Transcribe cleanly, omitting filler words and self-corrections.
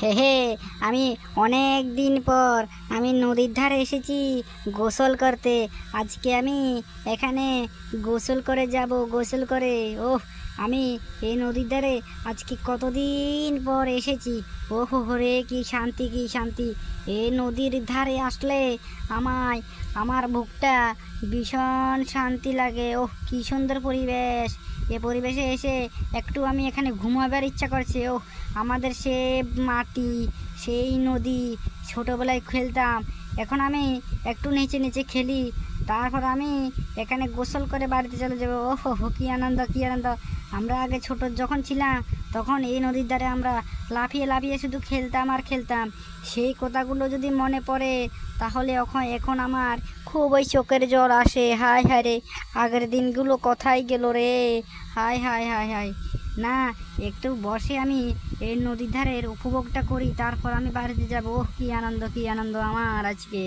হে হে, আমি অনেক দিন পর আমি নদীর ধারে এসেছি গোসল করতে। আজকে আমি এখানে গোসল করে যাব, গোসল করে। ওহ, আমি এই নদীর ধারে আজকে কতদিন পর এসেছি। ওহো হরে, কি শান্তি, কি শান্তি! এই নদীর ধারে আসলে আমায় আমার বুকটা ভীষণ শান্তি লাগে। ওহ, কি সুন্দর পরিবেশ! এ পরিবেশে এসে একটু আমি এখানে ঘুমাবার ইচ্ছা করছে। ওহ, আমাদের সে মাটি, সেই নদী, ছোটোবেলায় খেলতাম। এখন আমি একটু নিচে নিচে খেলি, তারপর আমি এখানে গোসল করে বাড়িতে চলে যাবো। ওহো হো, কী আনন্দ, কী আনন্দ! আমরা আগে ছোট যখন ছিলাম তখন এই নদীর ধারে আমরা লাফিয়ে লাফিয়ে শুধু খেলতাম আর খেলতাম। সেই কথাগুলো যদি মনে পড়ে তাহলে এখন আমার খুব ওই চোখের জল আসে। হায় হায় রে, আগের দিনগুলো কোথায় গেল রে! হায় হায় হায় হায়! না, একটু বসে আমি এই নদীর ধারের উপভোগটা করি, তারপর আমি বাড়িতে যাবো। ওহ, কী আনন্দ, কী আনন্দ আমার আজকে!